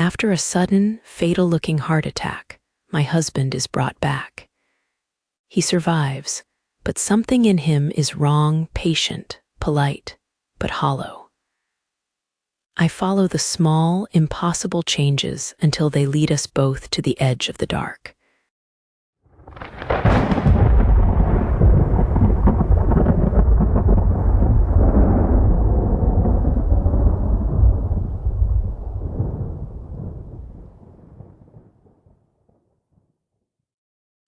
After a sudden, fatal-looking heart attack, my husband is brought back. He survives, but something in him is wrong, patient, polite, but hollow. I follow the small, impossible changes until they lead us both to the edge of the dark.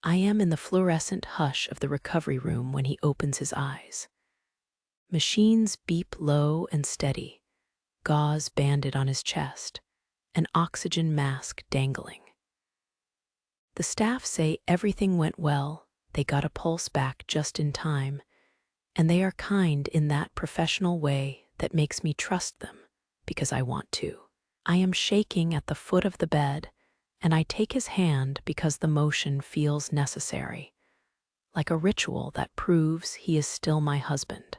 I am in the fluorescent hush of the recovery room when he opens his eyes. Machines beep low and steady, gauze banded on his chest, an oxygen mask dangling. The staff say everything went well, they got a pulse back just in time, and they are kind in that professional way that makes me trust them, because I want to. I am shaking at the foot of the bed, and I take his hand because the motion feels necessary, like a ritual that proves he is still my husband.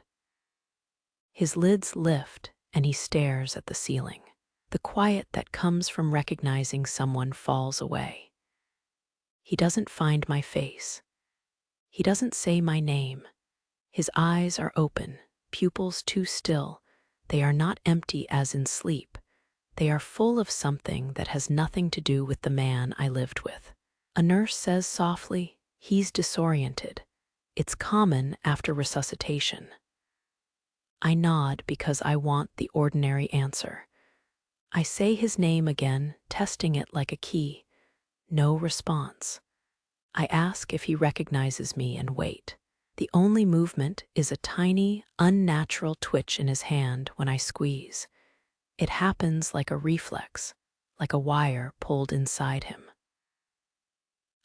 His lids lift, and he stares at the ceiling. The quiet that comes from recognizing someone falls away. He doesn't find my face. He doesn't say my name. His eyes are open, pupils too still. They are not empty as in sleep. They are full of something that has nothing to do with the man I lived with. A nurse says softly, "He's disoriented. It's common after resuscitation." I nod because I want the ordinary answer. I say his name again, testing it like a key. No response. I ask if he recognizes me and wait. The only movement is a tiny, unnatural twitch in his hand when I squeeze. It happens like a reflex, like a wire pulled inside him.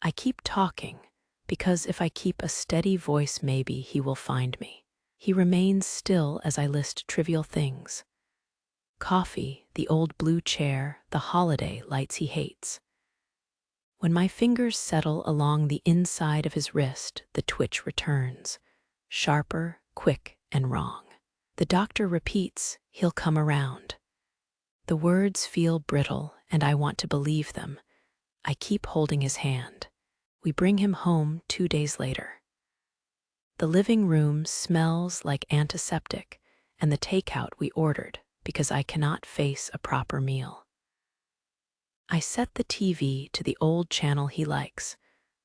I keep talking, because if I keep a steady voice, maybe he will find me. He remains still as I list trivial things. Coffee, the old blue chair, the holiday lights he hates. When my fingers settle along the inside of his wrist, the twitch returns, sharper, quick, and wrong. The doctor repeats, "He'll come around." The words feel brittle, and I want to believe them. I keep holding his hand. We bring him home 2 days later. The living room smells like antiseptic and the takeout we ordered because I cannot face a proper meal. I set the TV to the old channel he likes,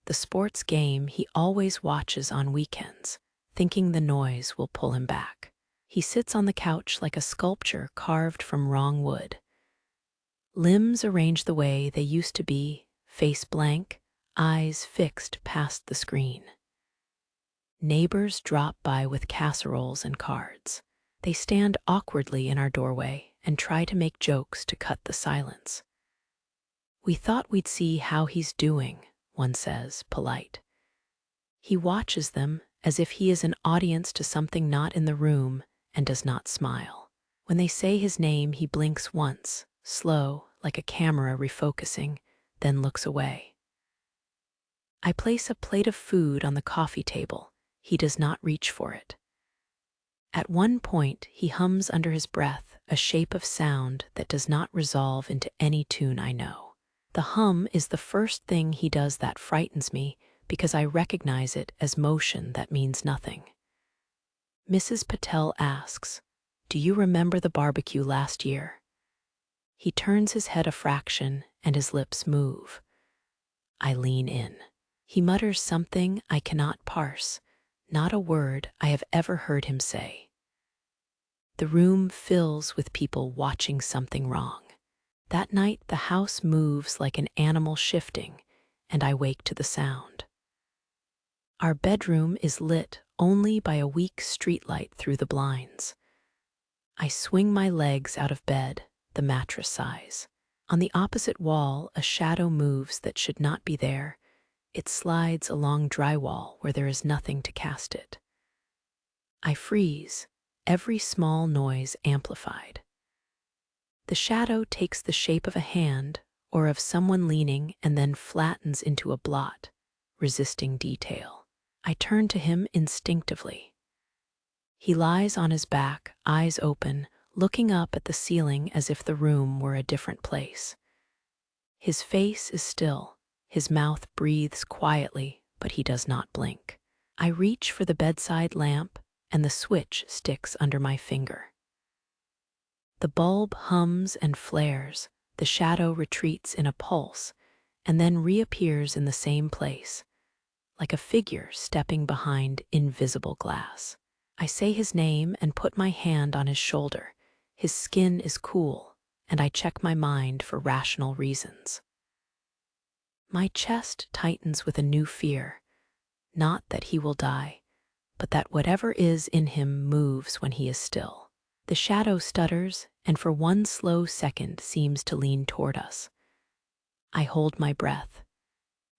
the sports game he always watches on weekends, thinking the noise will pull him back. He sits on the couch like a sculpture carved from wrong wood. Limbs arranged the way they used to be, face blank, eyes fixed past the screen. Neighbors drop by with casseroles and cards. They stand awkwardly in our doorway and try to make jokes to cut the silence. "We thought we'd see how he's doing," one says, polite. He watches them as if he is an audience to something not in the room and does not smile. When they say his name, he blinks once, slow, like a camera refocusing, then looks away. I place a plate of food on the coffee table. He does not reach for it. At one point, he hums under his breath a shape of sound that does not resolve into any tune I know. The hum is the first thing he does that frightens me because I recognize it as motion that means nothing. Mrs. Patel asks, "Do you remember the barbecue last year?" He turns his head a fraction and his lips move. I lean in. He mutters something I cannot parse, not a word I have ever heard him say. The room fills with people watching something wrong. That night, the house moves like an animal shifting, and I wake to the sound. Our bedroom is lit only by a weak streetlight through the blinds. I swing my legs out of bed, the mattress sighs. On the opposite wall, a shadow moves that should not be there. It slides along drywall where there is nothing to cast it. I freeze, every small noise amplified. The shadow takes the shape of a hand or of someone leaning and then flattens into a blot, resisting detail. I turn to him instinctively. He lies on his back, eyes open, looking up at the ceiling as if the room were a different place. His face is still, his mouth breathes quietly, but he does not blink. I reach for the bedside lamp, and the switch sticks under my finger. The bulb hums and flares, the shadow retreats in a pulse, and then reappears in the same place, like a figure stepping behind invisible glass. I say his name and put my hand on his shoulder. His skin is cool, and I check my mind for rational reasons. My chest tightens with a new fear, not that he will die, but that whatever is in him moves when he is still. The shadow stutters, and for one slow second seems to lean toward us. I hold my breath.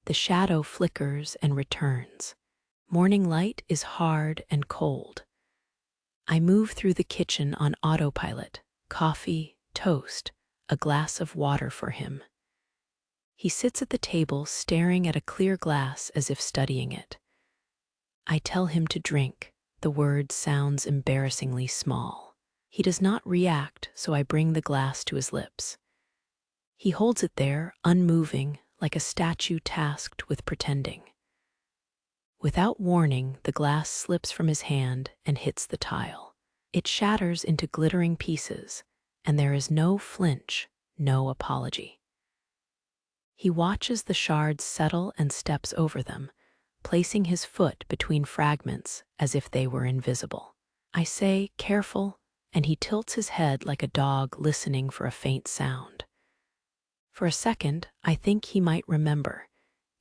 The shadow flickers and returns. Morning light is hard and cold. I move through the kitchen on autopilot, coffee, toast, a glass of water for him. He sits at the table staring at a clear glass as if studying it. I tell him to drink. The word sounds embarrassingly small. He does not react, so I bring the glass to his lips. He holds it there, unmoving, like a statue tasked with pretending. Without warning, the glass slips from his hand and hits the tile. It shatters into glittering pieces, and there is no flinch, no apology. He watches the shards settle and steps over them, placing his foot between fragments as if they were invisible. I say, "Careful," and he tilts his head like a dog listening for a faint sound. For a second, I think he might remember.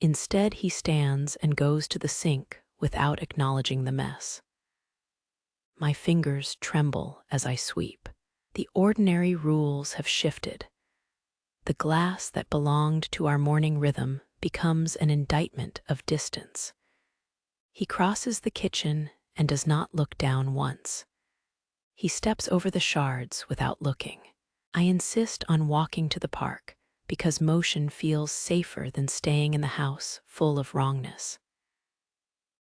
Instead, he stands and goes to the sink without acknowledging the mess. My fingers tremble as I sweep. The ordinary rules have shifted. The glass that belonged to our morning rhythm becomes an indictment of distance. He crosses the kitchen and does not look down once. He steps over the shards without looking. I insist on walking to the park because motion feels safer than staying in the house full of wrongness.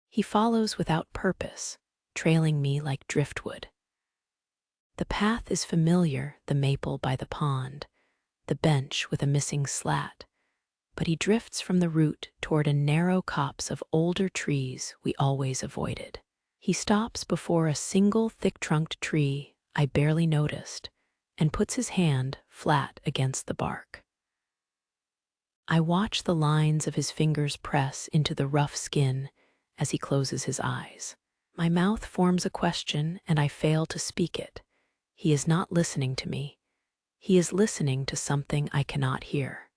He follows without purpose, trailing me like driftwood. The path is familiar, the maple by the pond, the bench with a missing slat, but he drifts from the root toward a narrow copse of older trees we always avoided. He stops before a single thick-trunked tree I barely noticed and puts his hand flat against the bark. I watch the lines of his fingers press into the rough skin as he closes his eyes. My mouth forms a question and I fail to speak it. He is not listening to me. He is listening to something I cannot hear.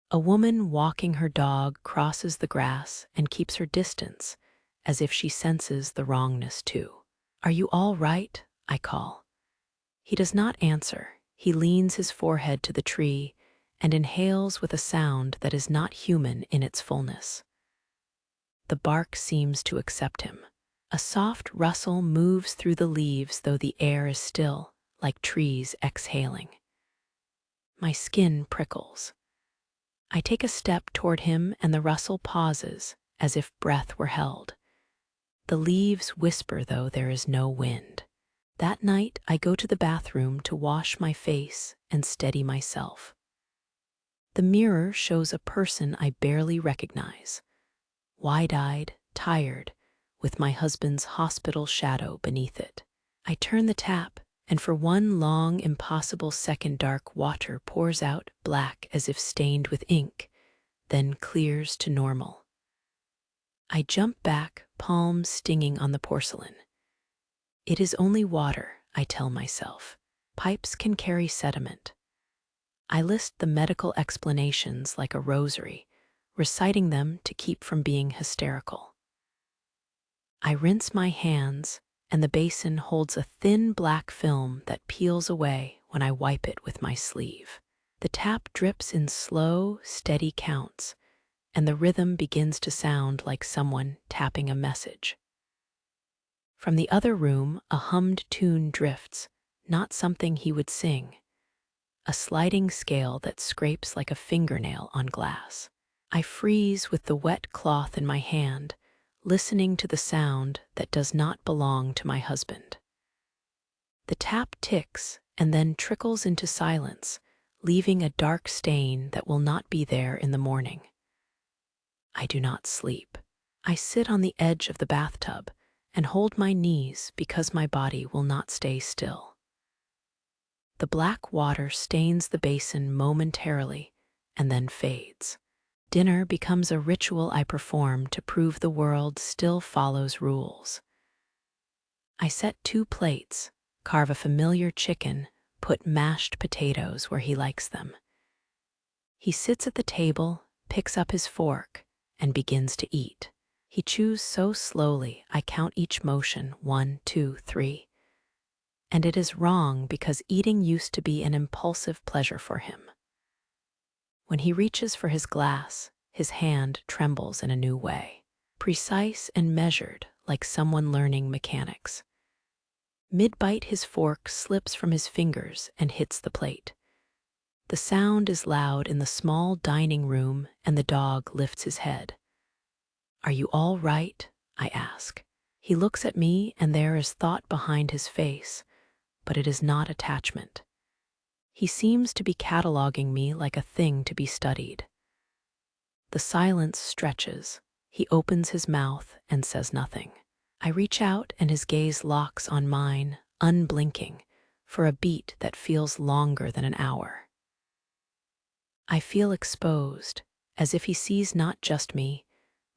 A woman walking her dog crosses the grass and keeps her distance, as if she senses the wrongness too. "Are you all right?" I call. He does not answer. He leans his forehead to the tree and inhales with a sound that is not human in its fullness. The bark seems to accept him. A soft rustle moves through the leaves, though the air is still, like trees exhaling. My skin prickles. I take a step toward him and the rustle pauses, as if breath were held. The leaves whisper, though there is no wind. That night, I go to the bathroom to wash my face and steady myself. The mirror shows a person I barely recognize, wide-eyed, tired, with my husband's hospital shadow beneath it. I turn the tap, and for one long, impossible second dark water pours out, black as if stained with ink, then clears to normal. I jump back, palms stinging on the porcelain. It is only water, I tell myself. Pipes can carry sediment. I list the medical explanations like a rosary, reciting them to keep from being hysterical. I rinse my hands, and the basin holds a thin black film that peels away when I wipe it with my sleeve. The tap drips in slow, steady counts, and the rhythm begins to sound like someone tapping a message. From the other room, a hummed tune drifts, not something he would sing. A sliding scale that scrapes like a fingernail on glass. I freeze with the wet cloth in my hand, listening to the sound that does not belong to my husband. The tap ticks and then trickles into silence, leaving a dark stain that will not be there in the morning. I do not sleep. I sit on the edge of the bathtub and hold my knees because my body will not stay still. The black water stains the basin momentarily and then fades. Dinner becomes a ritual I perform to prove the world still follows rules. I set 2 plates, carve a familiar chicken, put mashed potatoes where he likes them. He sits at the table, picks up his fork, and begins to eat. He chews so slowly I count each motion, 1, 2, 3. And it is wrong because eating used to be an impulsive pleasure for him. When he reaches for his glass, his hand trembles in a new way, precise and measured like someone learning mechanics. Mid-bite, his fork slips from his fingers and hits the plate. The sound is loud in the small dining room, and the dog lifts his head. "Are you all right?" I ask. He looks at me, and there is thought behind his face, but it is not attachment. He seems to be cataloging me like a thing to be studied. The silence stretches. He opens his mouth and says nothing. I reach out, and his gaze locks on mine, unblinking, for a beat that feels longer than an hour. I feel exposed, as if he sees not just me,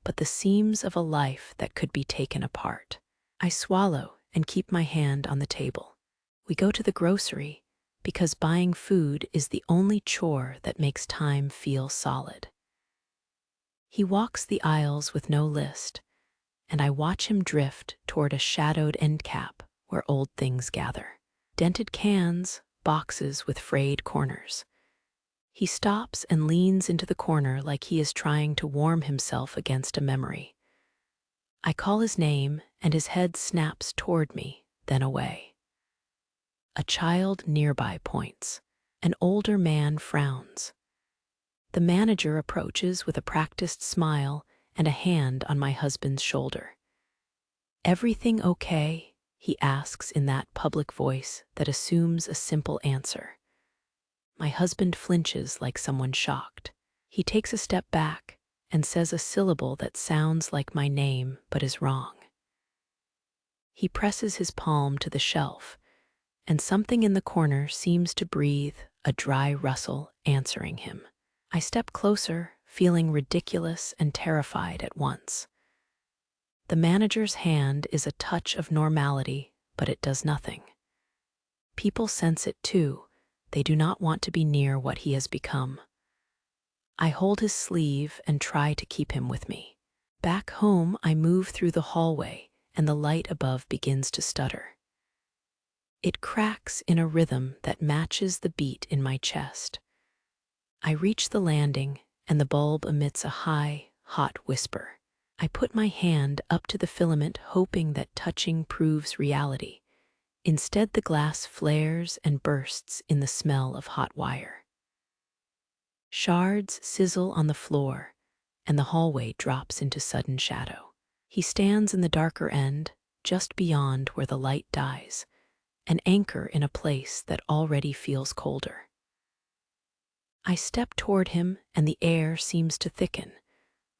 but the seams of a life that could be taken apart. I swallow and keep my hand on the table. We go to the grocery because buying food is the only chore that makes time feel solid. He walks the aisles with no list, and I watch him drift toward a shadowed end cap where old things gather. Dented cans, boxes with frayed corners. He stops and leans into the corner like he is trying to warm himself against a memory. I call his name, and his head snaps toward me, then away. A child nearby points. An older man frowns. The manager approaches with a practiced smile and a hand on my husband's shoulder. "Everything okay?" he asks in that public voice that assumes a simple answer. My husband flinches like someone shocked. He takes a step back and says a syllable that sounds like my name but is wrong. He presses his palm to the shelf, and something in the corner seems to breathe, a dry rustle answering him. I step closer, feeling ridiculous and terrified at once. The manager's hand is a touch of normality, but it does nothing. People sense it too. They do not want to be near what he has become. I hold his sleeve and try to keep him with me. Back home, I move through the hallway, and the light above begins to stutter. It cracks in a rhythm that matches the beat in my chest. I reach the landing, and the bulb emits a high, hot whisper. I put my hand up to the filament, hoping that touching proves reality. Instead, the glass flares and bursts in the smell of hot wire. Shards sizzle on the floor, and the hallway drops into sudden shadow. He stands in the darker end, just beyond where the light dies, an anchor in a place that already feels colder. I step toward him, and the air seems to thicken.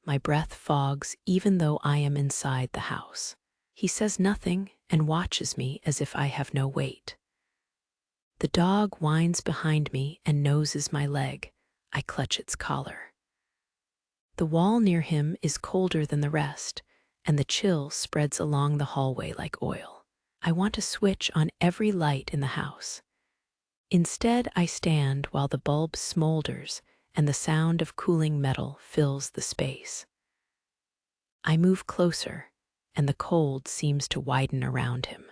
My breath fogs even though I am inside the house. He says nothing and watches me as if I have no weight. The dog whines behind me and noses my leg. I clutch its collar. The wall near him is colder than the rest, and the chill spreads along the hallway like oil. I want to switch on every light in the house. Instead, I stand while the bulb smolders and the sound of cooling metal fills the space. I move closer, and the cold seems to widen around him.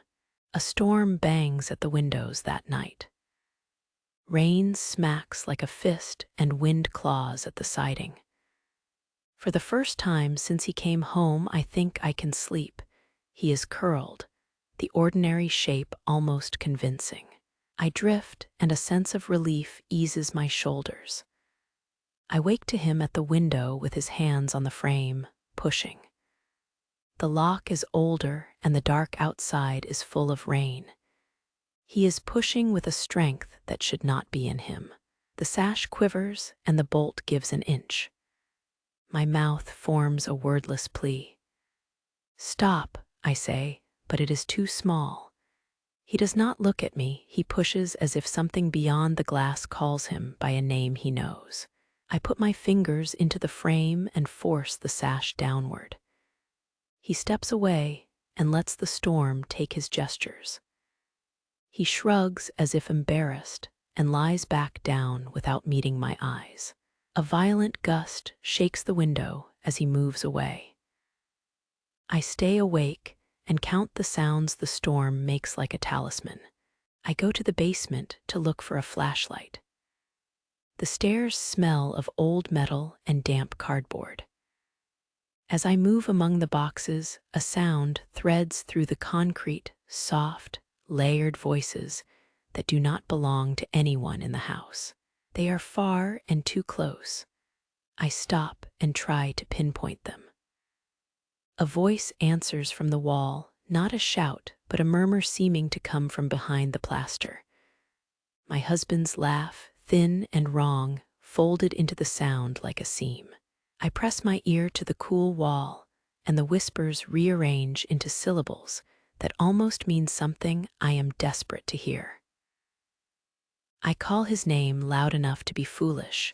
A storm bangs at the windows that night. Rain smacks like a fist and wind claws at the siding. For the first time since he came home, I think I can sleep. He is curled, the ordinary shape almost convincing. I drift, and a sense of relief eases my shoulders. I wake to him at the window with his hands on the frame, pushing. The lock is older, and the dark outside is full of rain. He is pushing with a strength that should not be in him. The sash quivers and the bolt gives an inch. My mouth forms a wordless plea. Stop, I say, but it is too small. He does not look at me, he pushes as if something beyond the glass calls him by a name he knows. I put my fingers into the frame and force the sash downward. He steps away and lets the storm take his gestures. He shrugs as if embarrassed and lies back down without meeting my eyes. A violent gust shakes the window as he moves away. I stay awake and count the sounds the storm makes like a talisman. I go to the basement to look for a flashlight. The stairs smell of old metal and damp cardboard. As I move among the boxes, a sound threads through the concrete, soft, layered voices that do not belong to anyone in the house. They are far and too close. I stop and try to pinpoint them. A voice answers from the wall, not a shout, but a murmur seeming to come from behind the plaster. My husband's laugh, thin and wrong, folded into the sound like a seam. I press my ear to the cool wall, and the whispers rearrange into syllables that almost mean something I am desperate to hear. I call his name loud enough to be foolish,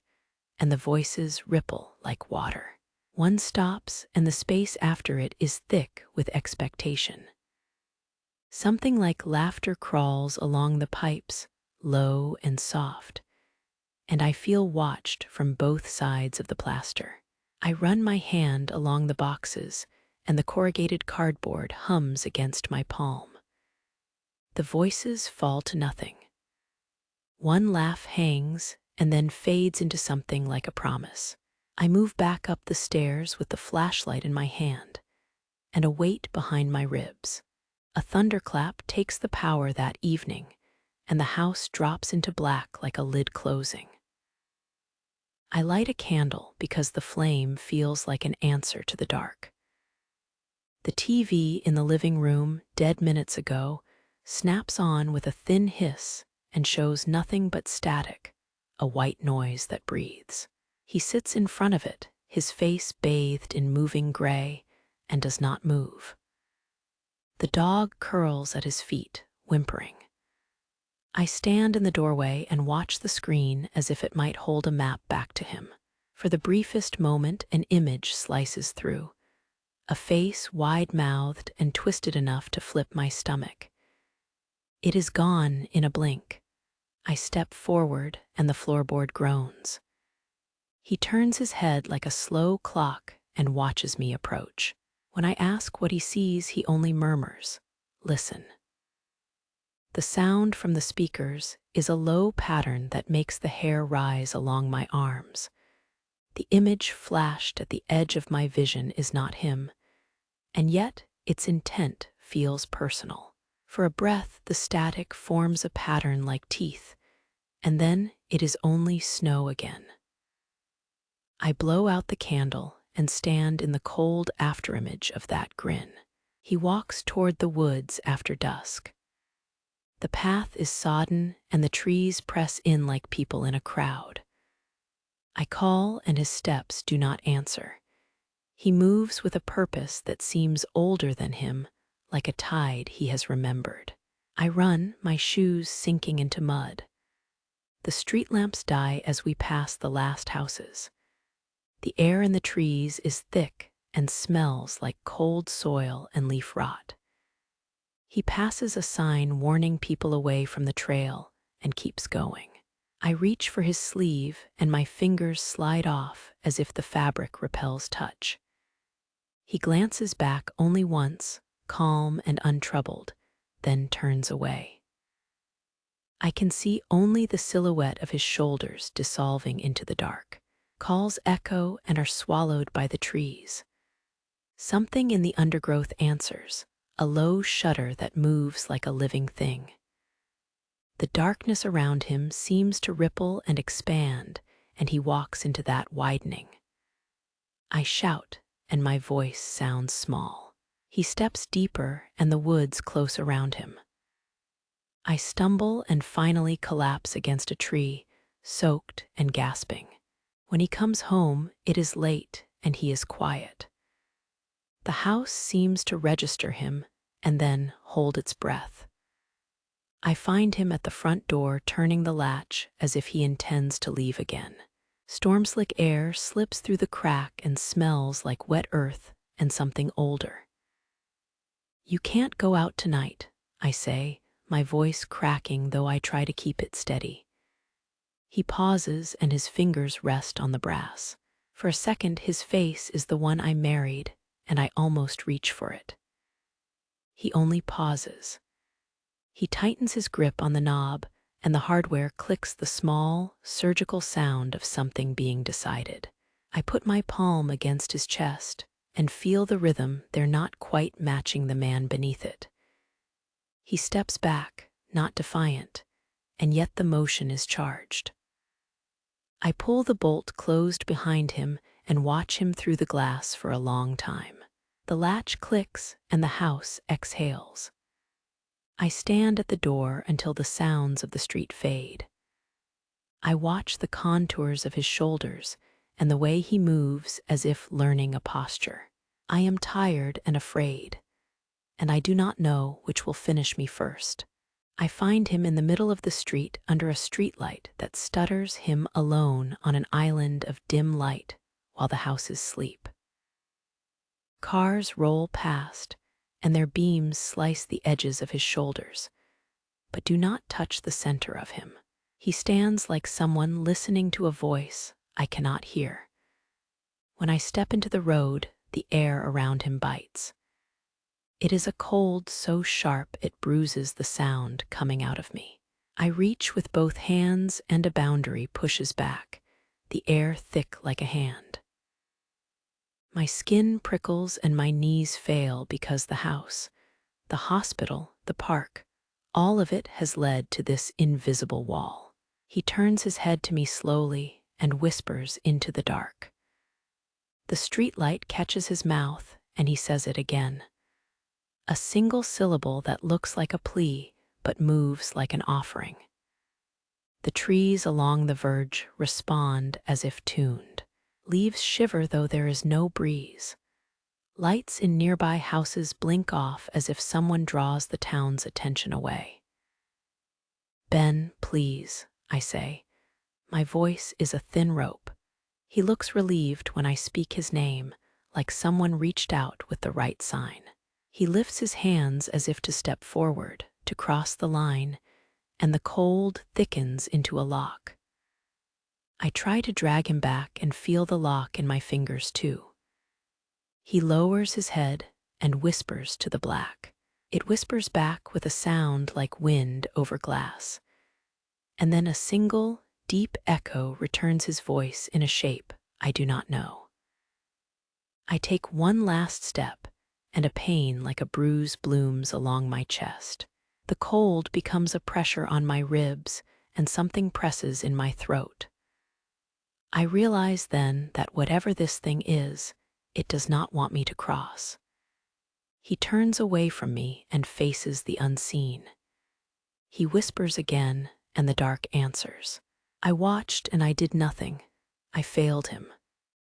and the voices ripple like water. One stops, and the space after it is thick with expectation. Something like laughter crawls along the pipes, low and soft, and I feel watched from both sides of the plaster. I run my hand along the boxes, and the corrugated cardboard hums against my palm. The voices fall to nothing. One laugh hangs and then fades into something like a promise. I move back up the stairs with the flashlight in my hand and a weight behind my ribs. A thunderclap takes the power that evening, and the house drops into black like a lid closing. I light a candle because the flame feels like an answer to the dark. The TV in the living room, dead minutes ago, snaps on with a thin hiss and shows nothing but static, a white noise that breathes. He sits in front of it, his face bathed in moving gray, and does not move. The dog curls at his feet, whimpering. I stand in the doorway and watch the screen as if it might hold a map back to him. For the briefest moment, an image slices through. A face wide-mouthed and twisted enough to flip my stomach. It is gone in a blink. I step forward and the floorboard groans. He turns his head like a slow clock and watches me approach. When I ask what he sees, he only murmurs, "Listen." The sound from the speakers is a low pattern that makes the hair rise along my arms. The image flashed at the edge of my vision is not him, and yet its intent feels personal. For a breath, the static forms a pattern like teeth, and then it is only snow again. I blow out the candle and stand in the cold afterimage of that grin. He walks toward the woods after dusk. The path is sodden and the trees press in like people in a crowd. I call and his steps do not answer. He moves with a purpose that seems older than him, like a tide he has remembered. I run, my shoes sinking into mud. The street lamps die as we pass the last houses. The air in the trees is thick and smells like cold soil and leaf rot. He passes a sign warning people away from the trail and keeps going. I reach for his sleeve and my fingers slide off as if the fabric repels touch. He glances back only once, calm and untroubled, then turns away. I can see only the silhouette of his shoulders dissolving into the dark. Calls echo and are swallowed by the trees. Something in the undergrowth answers, a low shudder that moves like a living thing. The darkness around him seems to ripple and expand, and he walks into that widening. I shout, and my voice sounds small. He steps deeper, and the woods close around him. I stumble and finally collapse against a tree, soaked and gasping. When he comes home, it is late and he is quiet. The house seems to register him and then hold its breath. I find him at the front door turning the latch as if he intends to leave again. Storm-slick air slips through the crack and smells like wet earth and something older. "You can't go out tonight," I say, my voice cracking though I try to keep it steady. He pauses and his fingers rest on the brass. For a second, his face is the one I married, and I almost reach for it. He only pauses. He tightens his grip on the knob, and the hardware clicks the small, surgical sound of something being decided. I put my palm against his chest and feel the rhythm. They're not quite matching the man beneath it. He steps back, not defiant, and yet the motion is charged. I pull the bolt closed behind him and watch him through the glass for a long time. The latch clicks and the house exhales. I stand at the door until the sounds of the street fade. I watch the contours of his shoulders and the way he moves as if learning a posture. I am tired and afraid, and I do not know which will finish me first. I find him in the middle of the street under a streetlight that stutters him alone on an island of dim light while the houses sleep. Cars roll past, and their beams slice the edges of his shoulders, but do not touch the center of him. He stands like someone listening to a voice I cannot hear. When I step into the road, the air around him bites. It is a cold so sharp it bruises the sound coming out of me. I reach with both hands and a boundary pushes back, the air thick like a hand. My skin prickles and my knees fail because the house, the hospital, the park, all of it has led to this invisible wall. He turns his head to me slowly and whispers into the dark. The streetlight catches his mouth and he says it again. A single syllable that looks like a plea but moves like an offering. The trees along the verge respond as if tuned. Leaves shiver though there is no breeze. Lights in nearby houses blink off as if someone draws the town's attention away. "Ben, please," I say. My voice is a thin rope. He looks relieved when I speak his name, like someone reached out with the right sign. He lifts his hands as if to step forward, to cross the line, and the cold thickens into a lock. I try to drag him back and feel the lock in my fingers too. He lowers his head and whispers to the black. It whispers back with a sound like wind over glass. And then a single, deep echo returns his voice in a shape I do not know. I take one last step, and a pain like a bruise blooms along my chest. The cold becomes a pressure on my ribs, and something presses in my throat. I realize then that whatever this thing is, it does not want me to cross. He turns away from me and faces the unseen. He whispers again, and the dark answers. I watched and I did nothing. I failed him.